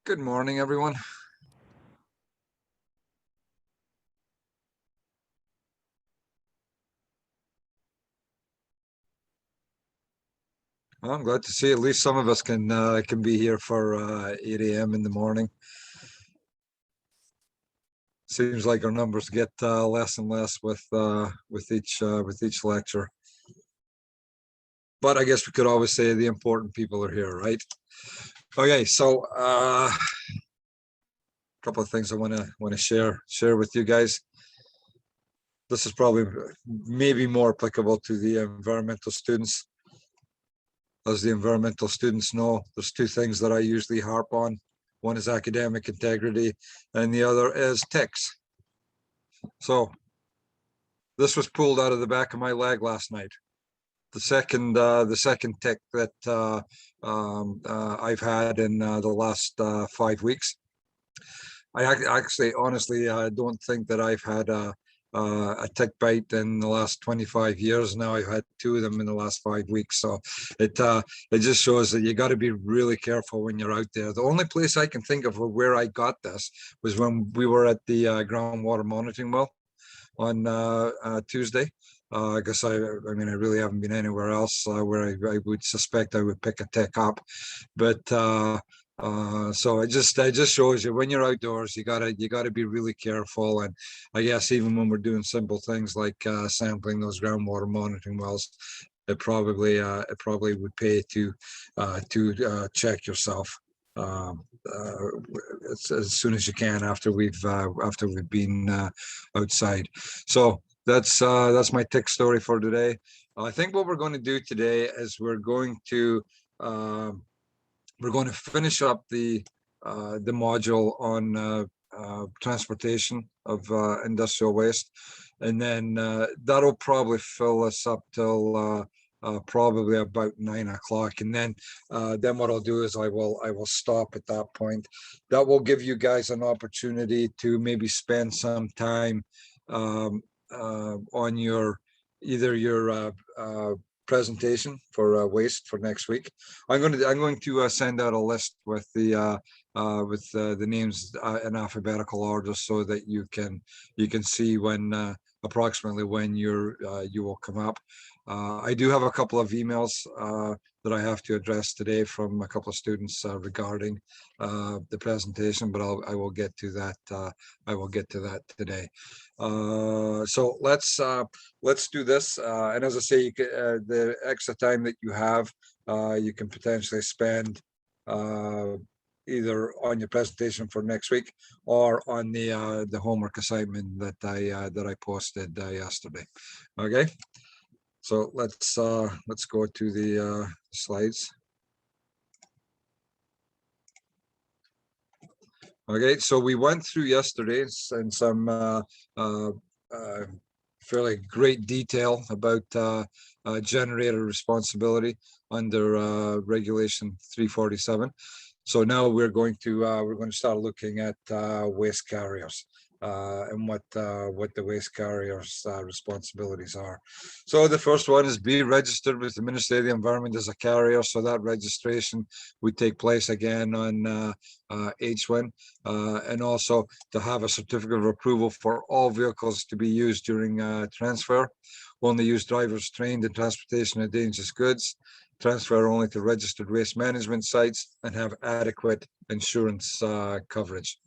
Good morning, everyone. Well, I'm glad to see at least some of us can be here for 8 a.m. in the morning. Seems like our numbers get less and less with each lecture. But I guess we could always say the important people are here, right? Okay, so a couple of things I want to share with you guys. This is probably maybe more applicable to the environmental students. As the environmental students know, there's two things that I usually harp on. One is academic integrity, and the other is ticks. So this was pulled out of the back of my leg last night. The second tick that I've had in the last 5 weeks. I actually, honestly, don't think that I've had a tick bite in the last 25 years. Now I've had two of them in the last 5 weeks. So it just shows that you got to be really careful when you're out there. The only place I can think of where I got this was when we were at the groundwater monitoring well on Tuesday. I guess I mean, I really haven't been anywhere else where I would suspect I would pick a tick up, but so it just shows you when you're outdoors, you gotta be really careful. And I guess even when we're doing simple things like sampling those groundwater monitoring wells, it probably would pay to check yourself as soon as you can after we've been outside. So that's my tick story for today. I think what we're going to do today is we're going to finish up the module on transportation of industrial waste, and then that'll probably fill us up till probably about 9 o'clock. And then what I'll do is I will stop at that point. That will give you guys an opportunity to maybe spend some time on your either your presentation for waste for next week. I'm going to send out a list with the names in alphabetical order so that you can see when approximately when you will come up. I do have a couple of emails that I have to address today from a couple of students regarding the presentation, but I will get to that. I will get to that today. So let's do this. And as I say, the extra time that you have, you can potentially spend either on your presentation for next week or on the homework assignment that I posted yesterday. Okay, so let's go to the slides. Okay, so we went through yesterday in some fairly great detail about generator responsibility under Regulation 347. So now we're going to start looking at waste carriers and what the waste carriers' responsibilities are. So the first one is be registered with the Ministry of the Environment as a carrier. So that registration would take place again on HWIN, and also to have a certificate of approval for all vehicles to be used during transfer. Only use drivers trained in transportation of dangerous goods. Transfer only to registered waste management sites, and have adequate insurance coverage.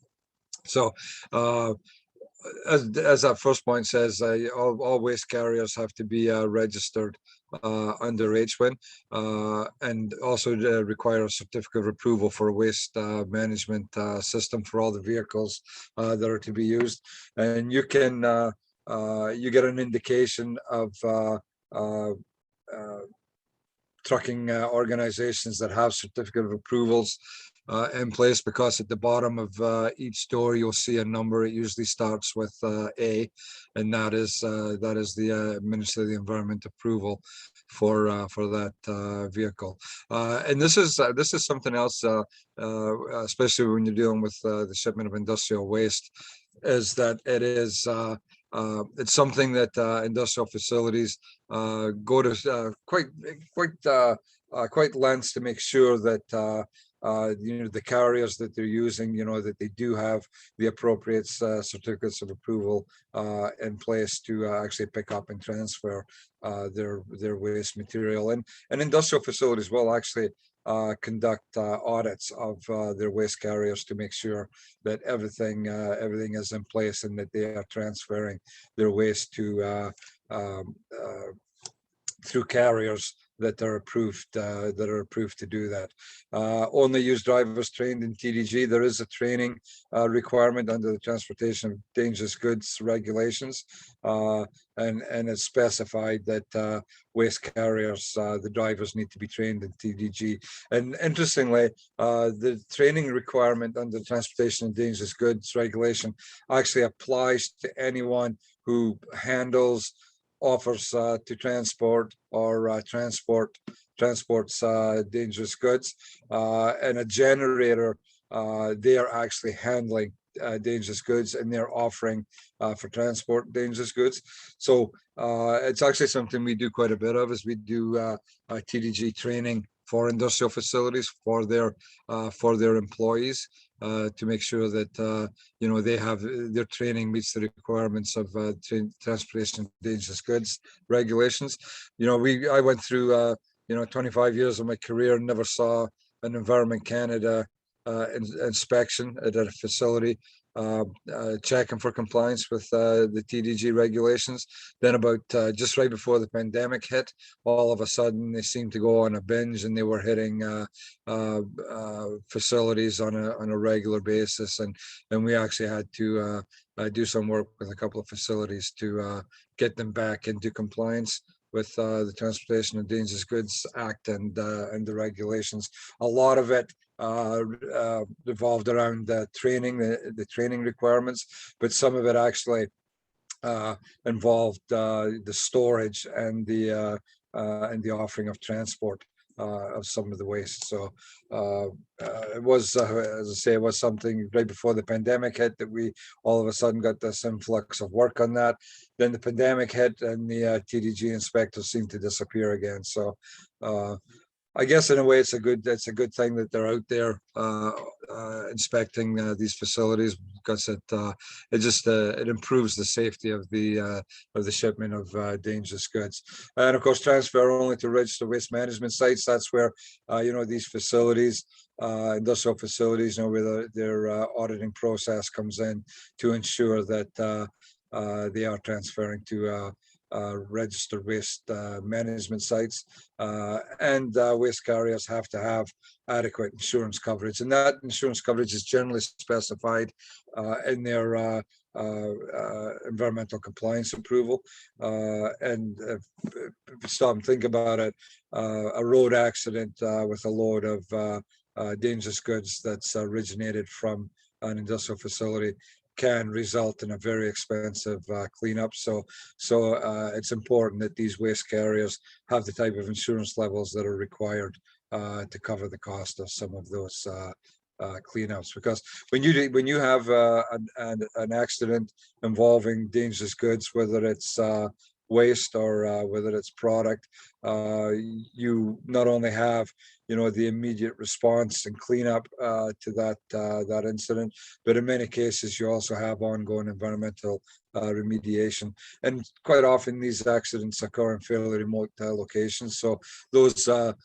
So as that first point says, all waste carriers have to be registered under HWIN, and also require a certificate of approval for a waste management system for all the vehicles that are to be used. And you get an indication of trucking organizations that have certificate of approvals in place, because at the bottom of each store you'll see a number. It usually starts with A, and that is the Ministry of the Environment approval for that vehicle. And this is something else, especially when you're dealing with the shipment of industrial waste, is that it's something that industrial facilities go to quite lengths to make sure that the carriers that they're using, that they do have the appropriate certificates of approval in place to actually pick up and transfer their waste material. And industrial facilities will actually conduct audits of their waste carriers to make sure that everything is in place and that they are transferring their waste to through carriers that are approved to do that. Only use drivers trained in TDG. There is a training requirement under the Transportation of Dangerous Goods regulations, and it's specified that waste carriers, the drivers need to be trained in TDG. And interestingly, the training requirement under the Transportation of Dangerous Goods regulation actually applies to anyone who handles, offers to transport or transports dangerous goods, and a generator. They are actually handling dangerous goods, and they're offering for transport dangerous goods. So it's actually something we do quite a bit of, is we do TDG training for industrial facilities for their employees, to make sure that they have their training meets the requirements of Transportation of Dangerous Goods regulations. I went through 25 years of my career and never saw an Environment Canada inspection at a facility checking for compliance with the TDG regulations. Then about just right before the pandemic hit, all of a sudden they seemed to go on a binge, and they were hitting facilities on a regular basis, and we actually had to do some work with a couple of facilities to get them back into compliance with the Transportation of Dangerous Goods Act and the regulations. A lot of it revolved around training, the training requirements, but some of it actually involved the storage and the offering of transport of some of the waste. So it was, as I say, it was something right before the pandemic hit that we all of a sudden got this influx of work on that. Then the pandemic hit, and the TDG inspectors seemed to disappear again. So I guess in a way it's a good thing that they're out there inspecting these facilities, because it improves the safety of the shipment of dangerous goods. And of course, transfer only to registered waste management sites. That's where these facilities, industrial facilities, where their auditing process comes in to ensure that they are transferring to registered waste management sites, and waste carriers have to have adequate insurance coverage, and that insurance coverage is generally specified in their environmental compliance approval. And if you stop and think about it, a road accident with a load of dangerous goods that's originated from an industrial facility can result in a very expensive cleanup. So it's important that these waste carriers have the type of insurance levels that are required to cover the cost of some of those cleanups. Because when you have an accident involving dangerous goods, whether it's waste or whether it's product, you not only have the immediate response and cleanup to that incident, but in many cases you also have ongoing environmental remediation. And quite often these accidents occur in fairly remote locations, so those the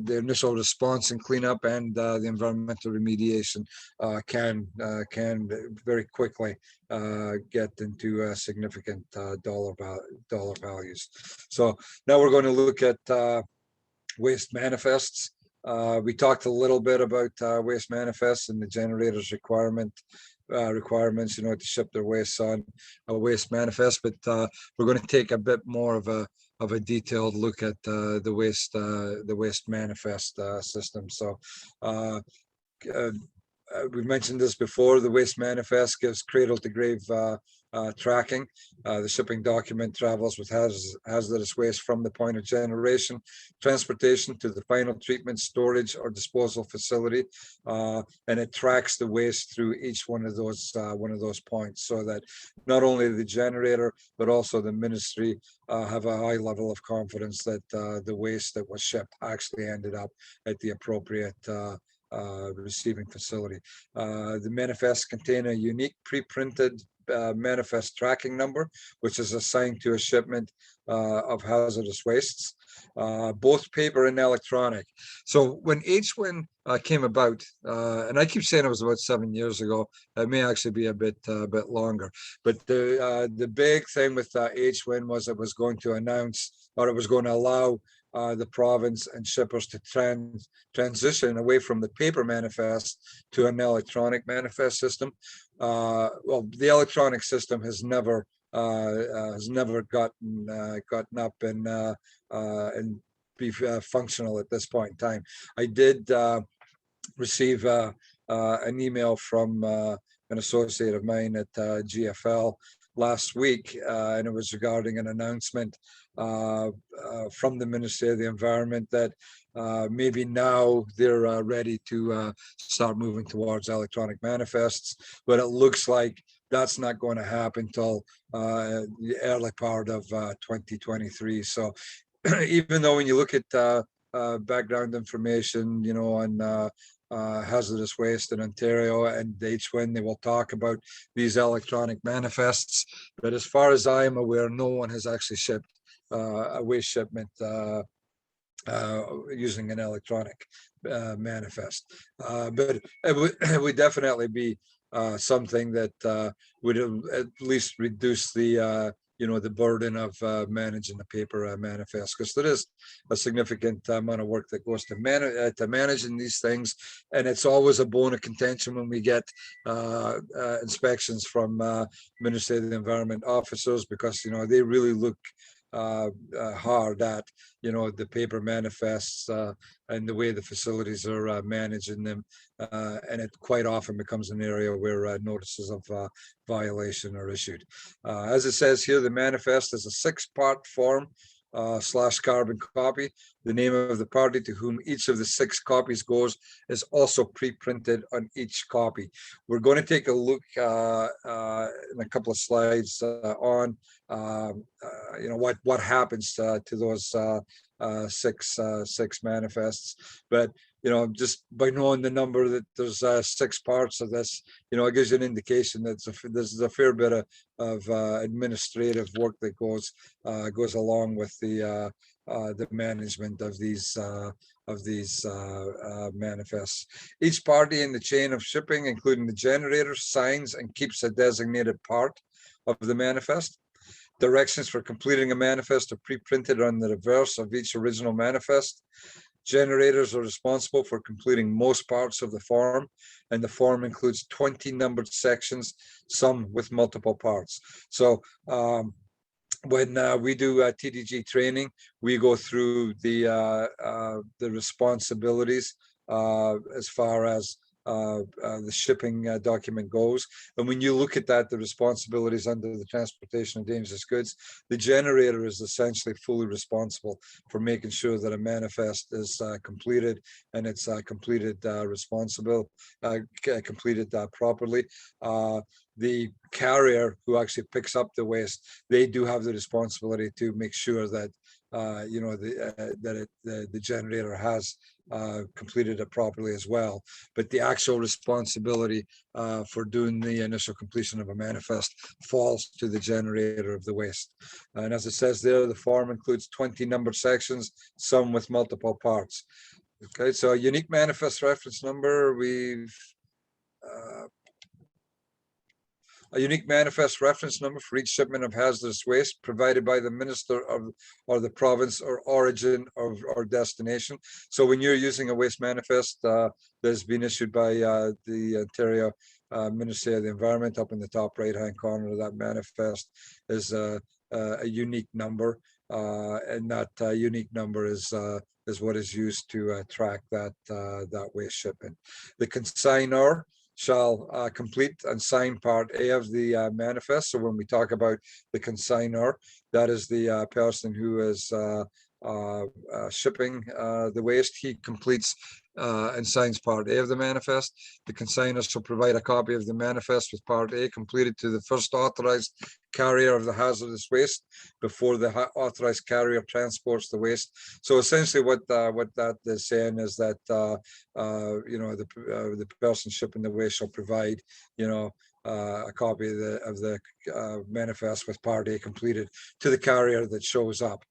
initial response and cleanup and the environmental remediation can very quickly get into significant dollar values. So now we're going to look at waste manifests. We talked a little bit about waste manifests and the generators requirements, to ship their waste on a waste manifest. But we're going to take a bit more of a detailed look at the waste manifest system. So we've mentioned this before. The waste manifest gives cradle to grave tracking. The shipping document travels with hazardous waste from the point of generation, transportation to the final treatment, storage, or disposal facility, and it tracks the waste through each one of those points, so that not only the generator but also the ministry have a high level of confidence that the waste that was shipped actually ended up at the appropriate receiving facility. The manifests contain a unique pre-printed manifest tracking number, which is assigned to a shipment of hazardous wastes, both paper and electronic. So when HWIN came about, and I keep saying it was about 7 years ago, it may actually be a bit longer. But the big thing with HWIN was it was going to announce, or it was going to allow the province and shippers to transition away from the paper manifest to an electronic manifest system. Well, the electronic system has never gotten up and be functional at this point in time. I did receive an email from an associate of mine at GFL last week, and it was regarding an announcement from the Ministry of the Environment that maybe now they're ready to start moving towards electronic manifests, but it looks like that's not going to happen until the early part of 2023. So even though when you look at background information, you know, on hazardous waste in Ontario and HWIN, they will talk about these electronic manifests. But as far as I am aware, no one has actually shipped a waste shipment using an electronic manifest. But it would definitely be something that would at least reduce the you know, the burden of managing the paper manifest, because there is a significant amount of work that goes to managing these things, and it's always a bone of contention when we get inspections from Ministry of the Environment officers, because, you know, they really look hard at, you know, the paper manifests and the way the facilities are managing them, and it quite often becomes an area where notices of violation are issued. As it says here, the manifest is a 6-part form / carbon copy. The name of the party to whom each of the 6 copies goes is also pre-printed on each copy. We're going to take a look in a couple of slides on you know, what happens to those 6 manifests. But you know, just by knowing the number that there's 6 parts of this, you know, it gives you an indication that there's a fair bit of administrative work that goes along with the management of these manifests. Each party in the chain of shipping, including the generator, signs and keeps a designated part of the manifest. Directions for completing a manifest are pre-printed on the reverse of each original manifest. Generators are responsible for completing most parts of the form, and the form includes 20 numbered sections, some with multiple parts. So when we do TDG training, we go through the responsibilities as far as the shipping document goes. And when you look at that, the responsibilities under the Transportation of Dangerous Goods, the generator is essentially fully responsible for making sure that a manifest is completed, and it's completed properly. The carrier who actually picks up the waste, they do have the responsibility to make sure that you know, the generator has completed it properly as well. But the actual responsibility for doing the initial completion of a manifest falls to the generator of the waste. And as it says there, the form includes 20 numbered sections, some with multiple parts. Okay, so a unique manifest reference number, a unique manifest reference number for each shipment of hazardous waste provided by the minister of or the province or origin of or destination. So when you're using a waste manifest that's been issued by the Ontario Ministry of the Environment, up in the top right-hand corner of that manifest is a unique number, and that unique number is what is used to track that waste shipment. The consignor shall complete and sign part A of the manifest. So when we talk about the consignor, that is the person who is shipping the waste. He completes and signs Part A of the manifest. The consignor shall provide a copy of the manifest with Part A completed to the first authorized carrier of the hazardous waste before the authorized carrier transports the waste. So essentially, what that is saying is that the person shipping the waste shall provide a copy of the manifest with Part A completed to the carrier that shows up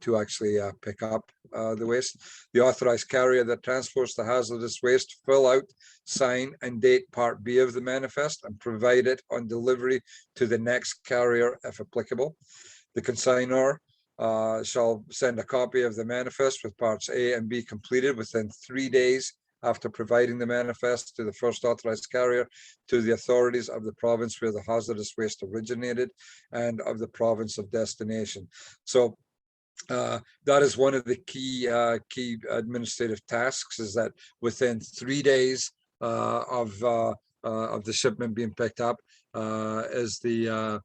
to actually pick up the waste. The authorized carrier that transports the hazardous waste fill out, sign, and date Part B of the manifest and provide it on delivery to the next carrier if applicable. The consignor shall send a copy of the manifest with Parts A and B completed within 3 days after providing the manifest to the first authorized carrier, to the authorities of the province where the hazardous waste originated and of the province of destination. So that is one of the key administrative tasks, is that within 3 days of the shipment being picked up is the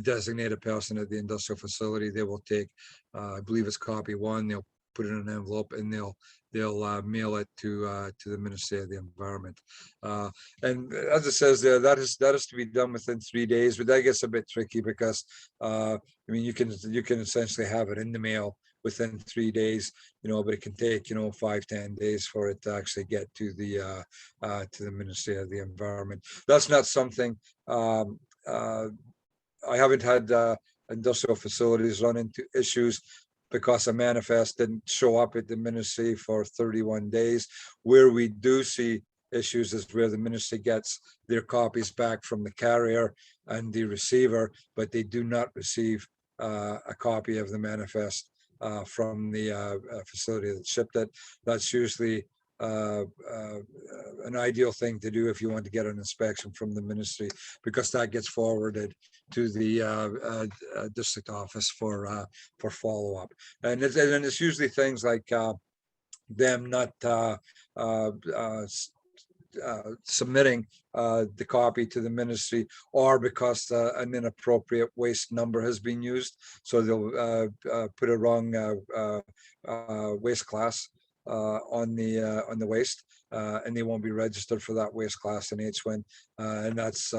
designated person at the industrial facility. They will take, I believe it's copy one, they'll put it in an envelope and they'll mail it to the Ministry of the Environment. And as it says there, that is to be done within 3 days, but that gets a bit tricky because I mean, you can essentially have it in the mail within 3 days, but it can take 5-10 days for it to actually get to the Ministry of the Environment. That's not something I haven't had industrial facilities run into issues because a manifest didn't show up at the ministry for 31 days. Where we do see issues is where the ministry gets their copies back from the carrier and the receiver, but they do not receive a copy of the manifest from the facility that shipped it. That's usually an ideal thing to do if you want to get an inspection from the ministry, because that gets forwarded to the district office for follow-up. And it's usually things like them not submitting the copy to the ministry, or because an inappropriate waste number has been used. So they'll put a wrong waste class on the waste, and they won't be registered for that waste class in HWIN, and that's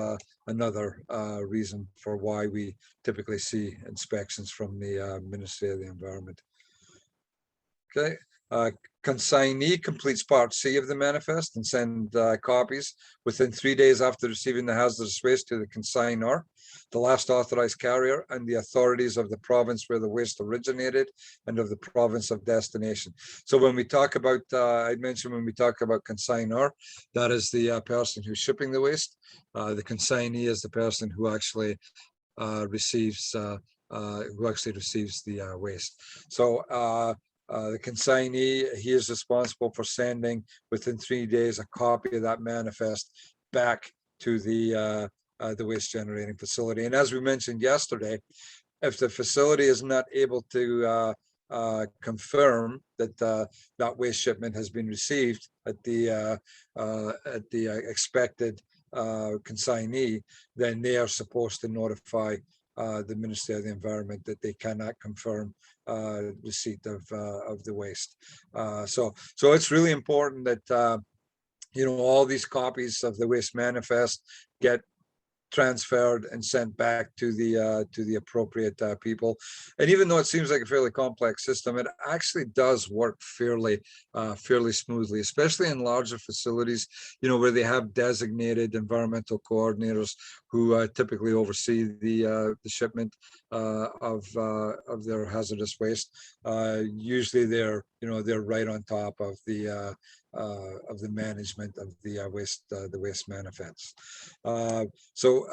another reason for why we typically see inspections from the Ministry of the Environment. Okay. Consignee completes Part C of the manifest and send copies within 3 days after receiving the hazardous waste to the consignor, the last authorized carrier, and the authorities of the province where the waste originated and of the province of destination. So when we talk about, I mentioned when we talk about consignor, that is the person who's shipping the waste. The consignee is the person who actually receives the waste. So the consignee, he is responsible for sending within 3 days a copy of that manifest back to the waste generating facility. And as we mentioned yesterday, if the facility is not able to confirm that that waste shipment has been received at the expected consignee, then they are supposed to notify the Ministry of the Environment that they cannot confirm receipt of the waste. So it's really important that all these copies of the waste manifest get transferred and sent back to the appropriate people. And even though it seems like a fairly complex system, it actually does work fairly smoothly, especially in larger facilities, where they have designated environmental coordinators who typically oversee the shipment of their hazardous waste. Usually they're right on top of the management of the waste manifests. So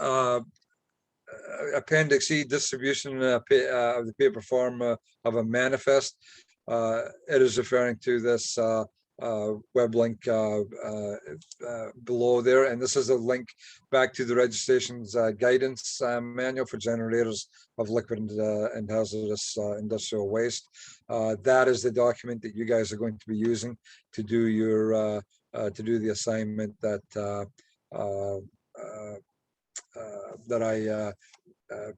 Appendix E, distribution of the paper form of a manifest. It is referring to this web link below there, and this is a link back to the registration's guidance manual for generators of liquid and hazardous industrial waste. That is the document that you guys are going to be using to do your the assignment that I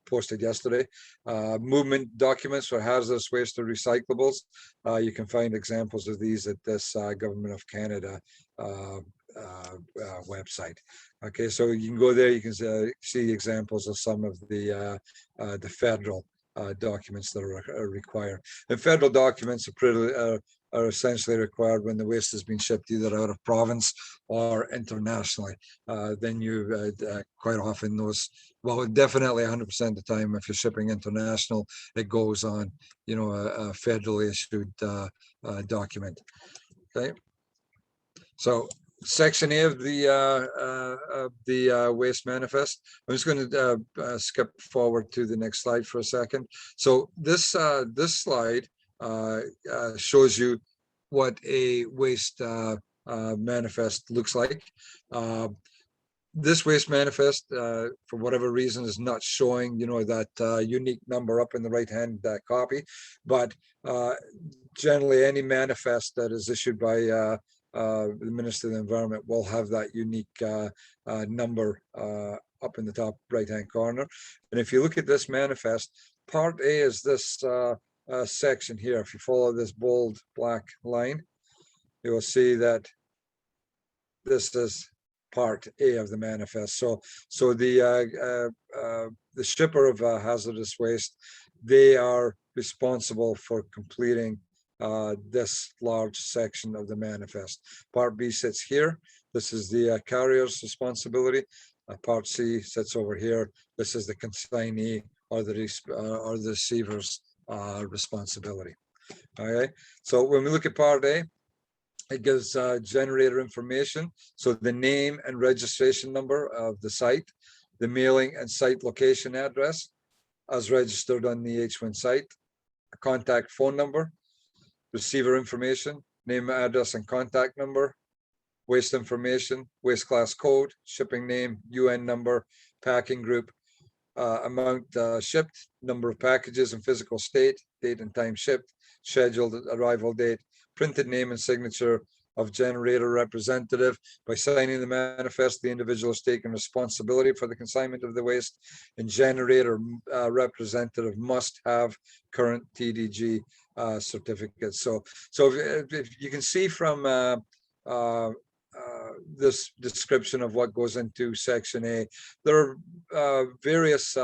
posted yesterday. Movement documents for hazardous waste or recyclables. You can find examples of these at this Government of Canada website. Okay, so you can go there. You can see examples of some of the federal documents that are required. And federal documents are essentially required when the waste has been shipped either out of province or internationally. Then you quite often those, well, definitely 100% of the time, if you're shipping international, it goes on, you know, a federally issued document. Okay, so Section A of the waste manifest. I'm just going to skip forward to the next slide for a second. So this this slide shows you what a waste manifest looks like. This waste manifest, for whatever reason, is not showing, you know, that unique number up in the right-hand copy, but generally any manifest that is issued by the Minister of the Environment will have that unique number up in the top right-hand corner. And if you look at this manifest, Part A is this section here. If you follow this bold black line, you will see that this is Part A of the manifest. So the shipper of hazardous waste, they are responsible for completing this large section of the manifest. Part B sits here. This is the carrier's responsibility. Part C sits over here. This is the consignee or the receiver's responsibility. Okay, so when we look at Part A, it gives generator information. So the name and registration number of the site, the mailing and site location address as registered on the H1 site, a contact phone number, receiver information, name, address, and contact number, waste information, waste class code, shipping name, UN number, packing group, amount shipped, number of packages and physical state, date and time shipped, scheduled arrival date, printed name and signature of generator representative. By signing the manifest, the individual is taking responsibility for the consignment of the waste, and generator representative must have current TDG certificates. So if you can see from this description of what goes into Section A, there are various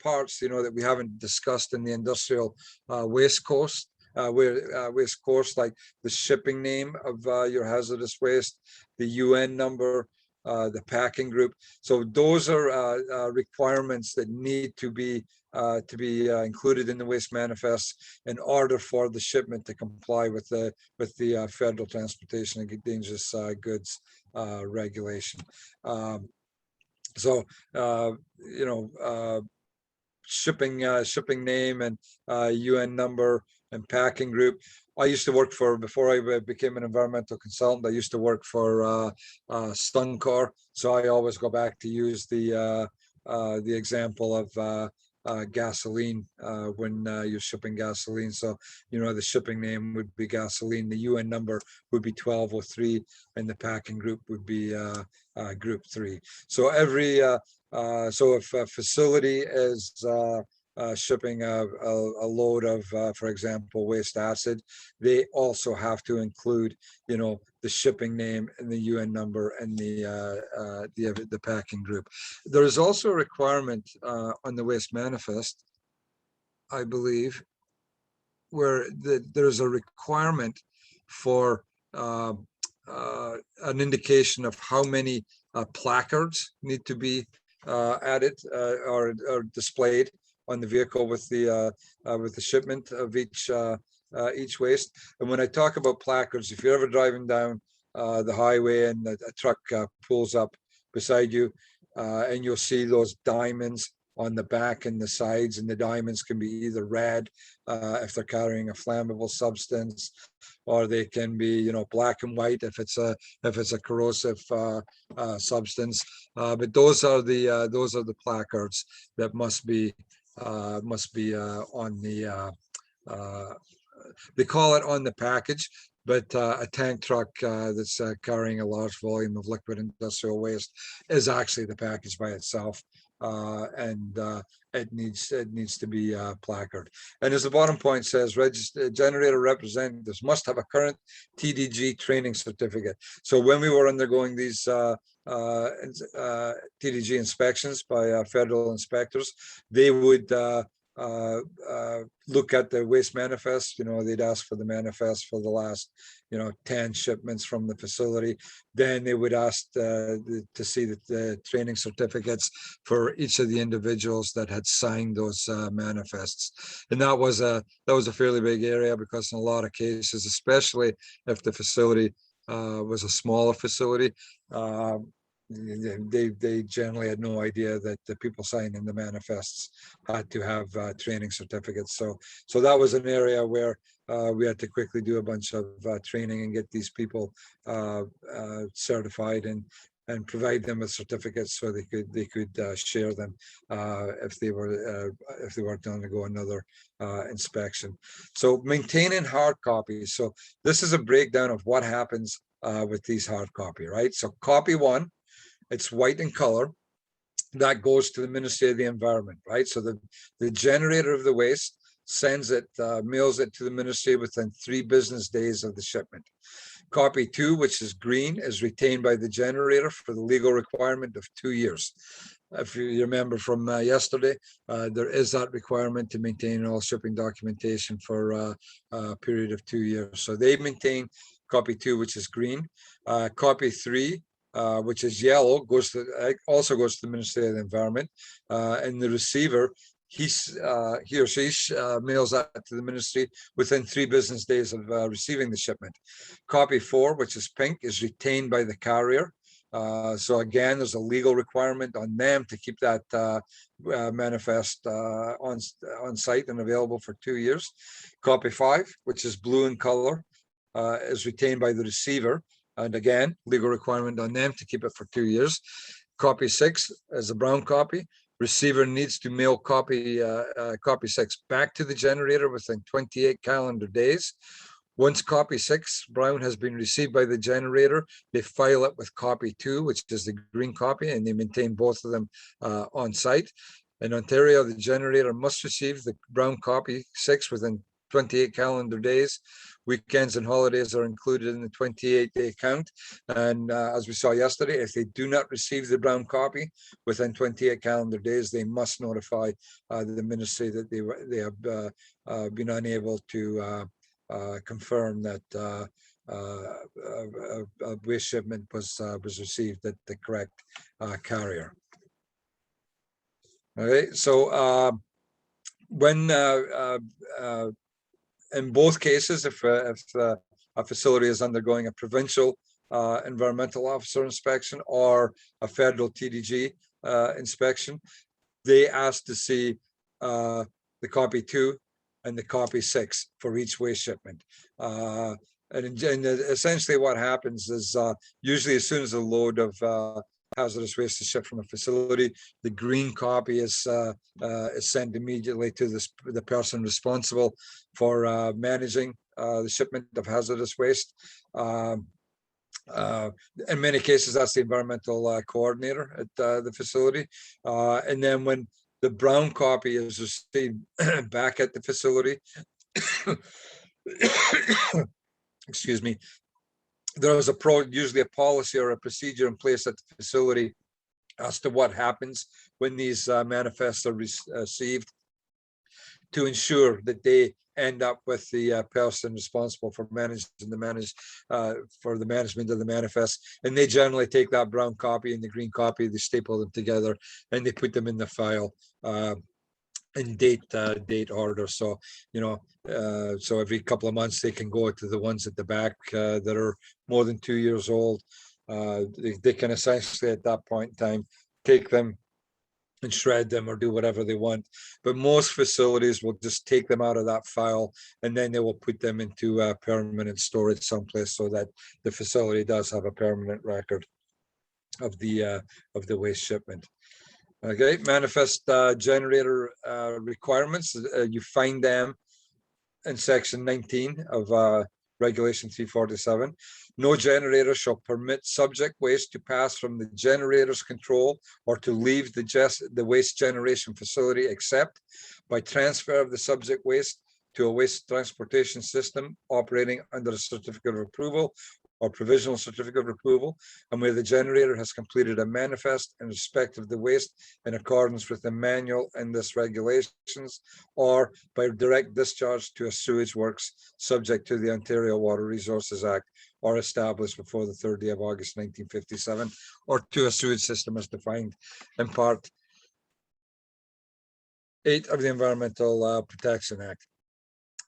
parts, you know, that we haven't discussed in the industrial waste cost. Waste course, like the shipping name of your hazardous waste, the UN number, the packing group. So those are requirements that need to be included in the waste manifest in order for the shipment to comply with the Federal Transportation and Dangerous Goods regulation. You know, shipping name and UN number and packing group. I used to work for, before I became an environmental consultant, I used to work for Suncor. So I always go back to use the example of gasoline when you're shipping gasoline. So, you know, the shipping name would be gasoline, the UN number would be 1203, and the packing group would be group 3. So every so if a facility is shipping a load of, for example, waste acid, they also have to include, you know, the shipping name and the UN number and the packing group. There is also a requirement on the waste manifest, I believe, where there's a requirement for an indication of how many placards need to be added or displayed on the vehicle with the shipment of each waste. And when I talk about placards, if you're ever driving down the highway and a truck pulls up beside you, and you'll see those diamonds on the back and the sides, and the diamonds can be either red if they're carrying a flammable substance, or they can be, you know, black and white if it's a corrosive substance. But those are the placards that must be on the they call it on the package, but a tank truck that's carrying a large volume of liquid industrial waste is actually the package by itself. and it needs to be placard. And as the bottom point says, generator representatives must have a current TDG training certificate. So when we were undergoing these TDG inspections by federal inspectors, they would look at the waste manifest. They'd ask for the manifest for the last 10 shipments from the facility. Then they would ask to see the training certificates for each of the individuals that had signed those manifests. And that was a fairly big area, because in a lot of cases, especially if the facility was a smaller facility, they generally had no idea that the people signing the manifests had to have training certificates. So that was an area where we had to quickly do a bunch of training and get these people certified and provide them with certificates so they could share them if they were to undergo another inspection. So maintaining hard copies. So this is a breakdown of what happens with these hard copy, right? So copy one, it's white in color. That goes to the Ministry of the Environment, right? So the generator of the waste sends it, mails it to the ministry within 3 business days of the shipment. Copy 2, which is green, is retained by the generator for the legal requirement of 2 years. If you remember from yesterday, there is that requirement to maintain all shipping documentation for a period of 2 years. So they maintain copy 2, which is green. Copy 3, which is yellow, also goes to the Ministry of the Environment, and the receiver, he or she mails that to the ministry within 3 business days of receiving the shipment. Copy 4, which is pink, is retained by the carrier. So again, there's a legal requirement on them to keep that manifest on site and available for 2 years. Copy 5, which is blue in color, is retained by the receiver. And again, legal requirement on them to keep it for 2 years. Copy 6 is a brown copy. Receiver needs to mail copy 6 back to the generator within 28 calendar days. Once copy 6, brown, has been received by the generator, they file it with copy 2, which is the green copy, and they maintain both of them on site. In Ontario, the generator must receive the brown copy 6 within 28 calendar days. Weekends and holidays are included in the 28-day count. And as we saw yesterday, if they do not receive the brown copy within 28 calendar days, they must notify the ministry that they have been unable to confirm that a waste shipment was received at the correct carrier. Okay, so when in both cases, if a facility is undergoing a provincial environmental officer inspection or a federal TDG inspection, they ask to see the copy 2 and the copy 6 for each waste shipment. And essentially what happens is usually as soon as a load of hazardous waste is shipped from a facility, the green copy is sent immediately to the person responsible for managing the shipment of hazardous waste. In many cases, that's the environmental coordinator at the facility. And then when the brown copy is received back at the facility, excuse me, there is usually a policy or a procedure in place at the facility as to what happens when these manifests are received, to ensure that they end up with the person responsible for managing for the management of the manifest. And they generally take that brown copy and the green copy, they staple them together, and they put them in the file in date order. So so every couple of months they can go to the ones at the back that are more than 2 years old. They can essentially at that point in time take them and shred them or do whatever they want. But most facilities will just take them out of that file, and then they will put them into permanent storage someplace so that the facility does have a permanent record of the waste shipment. Okay, manifest generator requirements. You find them in section 19 of Regulation 347. No generator shall permit subject waste to pass from the generator's control or to leave the waste generation facility except by transfer of the subject waste to a waste transportation system operating under a certificate of approval or provisional certificate of approval, and where the generator has completed a manifest in respect of the waste in accordance with the manual and this regulations, or by direct discharge to a sewage works subject to the Ontario Water Resources Act or established before the 3rd day of August 1957, or to a sewage system as defined in Part 8 of the Environmental Protection Act.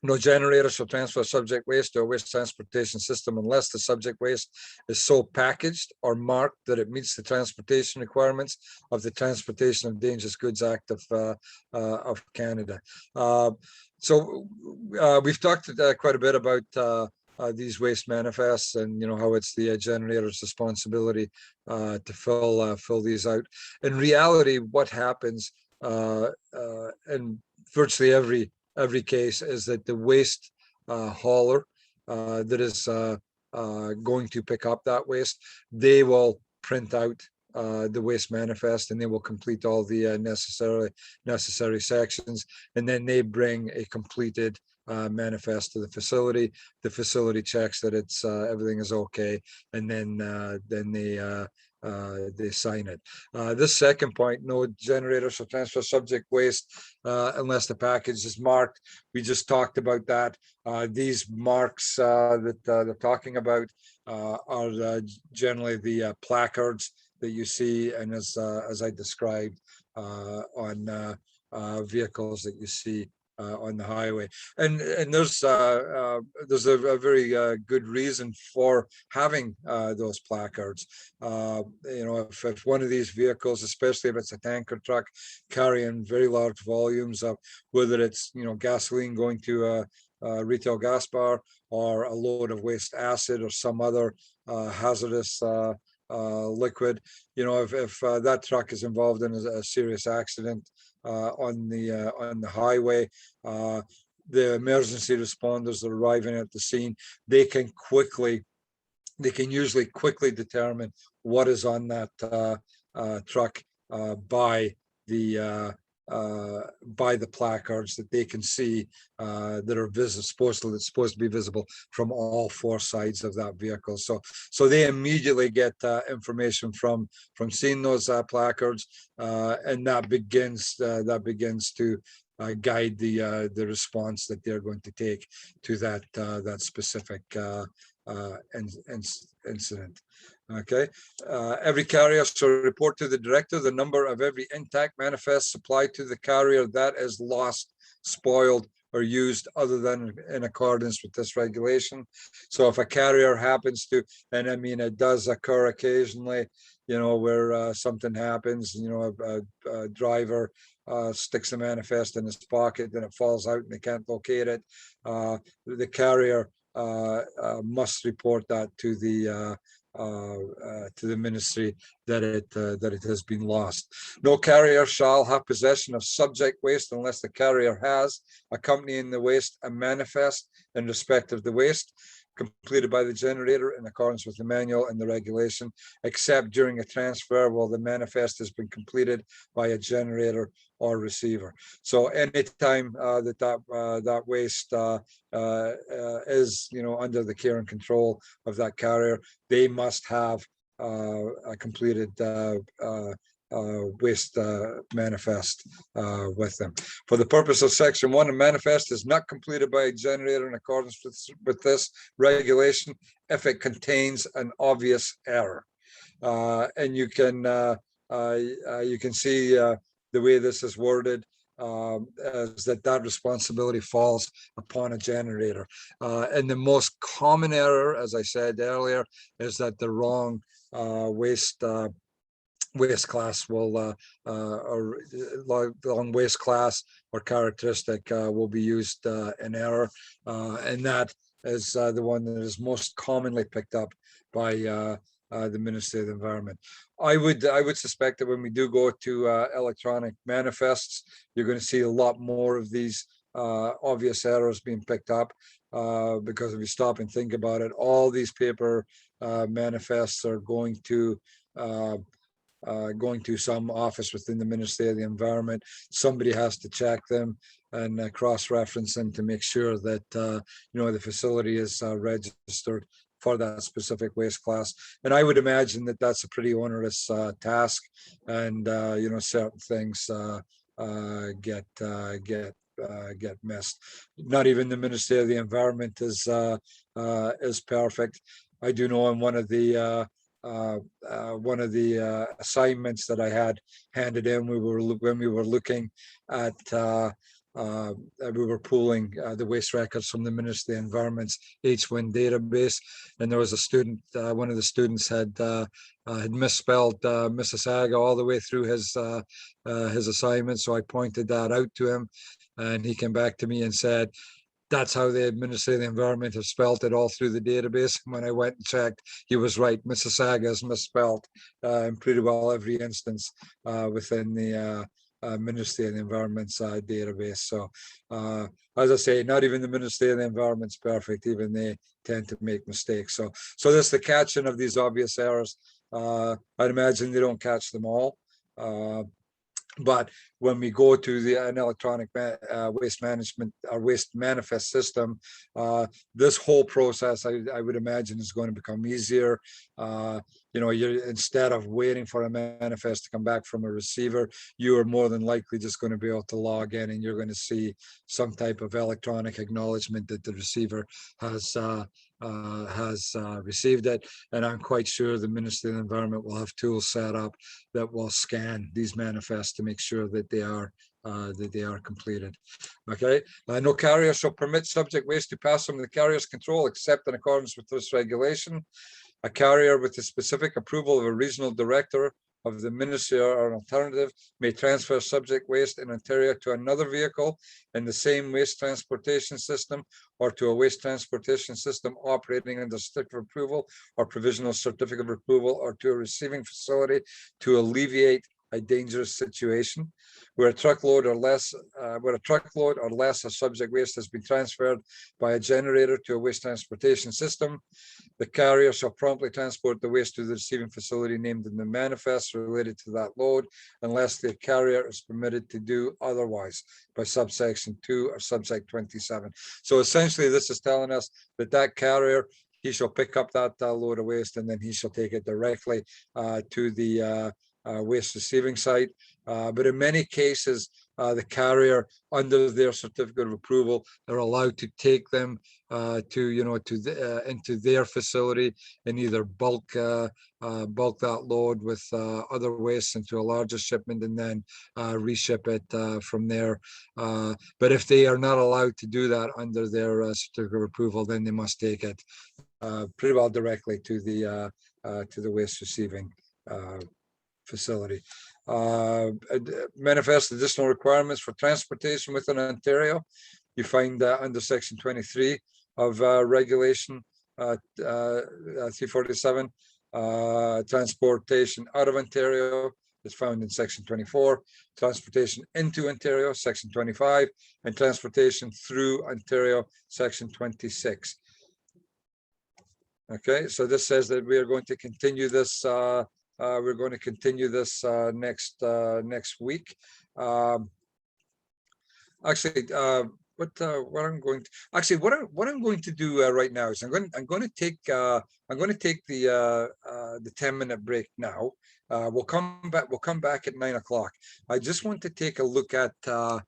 No generator shall transfer subject waste to a waste transportation system unless the subject waste is so packaged or marked that it meets the transportation requirements of the Transportation of Dangerous Goods Act of Canada. We've talked quite a bit about these waste manifests and how it's the generator's responsibility to fill these out. In reality, what happens in virtually every case is that the waste hauler that is going to pick up that waste, they will print out the waste manifest and they will complete all the necessary sections, and then they bring a completed manifest to the facility. The facility checks that it's everything is okay, and then they sign it. This second point, no generator shall transfer subject waste unless the package is marked. We just talked about that. These marks that they're talking about are generally the placards that you see, and as I described on vehicles that you see on the highway, and there's a very good reason for having those placards. If one of these vehicles, especially if it's a tanker truck carrying very large volumes of, whether it's gasoline going to a retail gas bar, or a load of waste acid or some other hazardous liquid, if that truck is involved in a serious accident on the highway, the emergency responders that are arriving at the scene, they can usually quickly determine what is on that truck by the placards that they can see that are supposed to be visible from all four sides of that vehicle. So they immediately get information from seeing those placards, and that begins to guide the response that they're going to take to that specific incident. Okay. Every carrier shall report to the director the number of every intact manifest supplied to the carrier that is lost, spoiled, or used other than in accordance with this regulation. So if a carrier happens to, and I mean it does occur occasionally, where something happens, a driver sticks the manifest in his pocket, then it falls out and they can't locate it, the carrier must report that to the ministry that it has been lost. No carrier shall have possession of subject waste unless the carrier has, accompanying the waste, a manifest in respect of the waste completed by the generator in accordance with the manual and the regulation, except during a transfer while the manifest has been completed by a generator or receiver. So anytime that waste is under the care and control of that carrier, they must have a completed waste manifest with them. For the purpose of Section 1, a manifest is not completed by a generator in accordance with this regulation if it contains an obvious error. And you can see the way this is worded, is that responsibility falls upon a generator. And the most common error, as I said earlier, is that the wrong waste class will or long waste class or characteristic will be used in error, and that is the one that is most commonly picked up by the Ministry of the Environment. I would suspect that when we do go to electronic manifests, you're going to see a lot more of these obvious errors being picked up. Because if you stop and think about it, all these paper manifests are going to some office within the Ministry of the Environment. Somebody has to check them and cross-reference them to make sure that the facility is registered for that specific waste class. And I would imagine that that's a pretty onerous task, and certain things get missed. Not even the Ministry of the Environment is perfect. I do know in one of the assignments that I had handed in, when we were looking at we were pulling the waste records from the Ministry of the Environment's HWIN database, and there was a student. One of the students had misspelled Mississauga all the way through his assignment. So I pointed that out to him, and he came back to me and said, that's how the Ministry of the Environment have spelt it all through the database. When I went and checked, he was right. Mississauga is misspelled in pretty well every instance within the Ministry of the Environment's database. So, as I say, not even the Ministry of the Environment's perfect. Even they tend to make mistakes. So that's the catching of these obvious errors. I'd imagine they don't catch them all. But when we go to an electronic waste management or waste manifest system, this whole process, I would imagine, is going to become easier. You're, instead of waiting for a manifest to come back from a receiver, you are more than likely just going to be able to log in, and you're going to see some type of electronic acknowledgement that the receiver has received it. And I'm quite sure the Ministry of the Environment will have tools set up that will scan these manifests to make sure that they are completed. Okay. No carrier shall permit subject waste to pass from the carrier's control except in accordance with this regulation. A carrier with the specific approval of a regional director of the ministry or an alternative may transfer subject waste in Ontario to another vehicle in the same waste transportation system, or to a waste transportation system operating under certificate of approval or provisional certificate of approval, or to a receiving facility to alleviate a dangerous situation. Where a truckload or less of subject waste has been transferred by a generator to a waste transportation system, the carrier shall promptly transport the waste to the receiving facility named in the manifest related to that load, unless the carrier is permitted to do otherwise by subsection 2 or subsect 27. So essentially, this is telling us that carrier, he shall pick up that load of waste, and then he shall take it directly to the waste receiving site. But in many cases, the carrier, under their certificate of approval, they're allowed to take them into their facility and either bulk that load with other waste into a larger shipment, and then reship it from there. But if they are not allowed to do that under their certificate of approval, then they must take it pretty well directly to the waste receiving facility. Manifest additional requirements for transportation within Ontario. You find under section 23 of regulation 347. Transportation out of Ontario is found in section 24. Transportation into Ontario, section 25, and transportation through Ontario, section 26. Okay, so this says that we are going to continue this. We're going to continue this next week. What I'm going to do right now is I'm going to take the 10-minute break now. We'll come back at 9 o'clock. I just want to take a look at the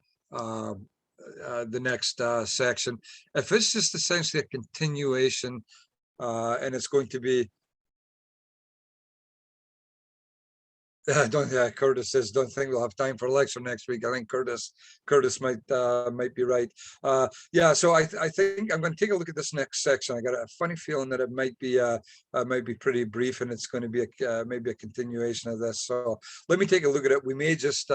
next section. If it's just essentially a continuation, and it's going to be. Curtis says, don't think we'll have time for a lecture next week. I think Curtis might be right. Yeah, so I think I'm going to take a look at this next section. I got a funny feeling that it might be pretty brief, and it's going to be maybe a continuation of this. So let me take a look at it. We may just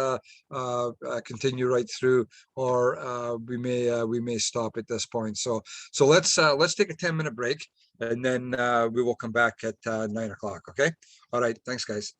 continue right through, or we may stop at this point. So let's take a 10-minute break, and then we will come back at 9 o'clock. Okay. All right. Thanks, guys.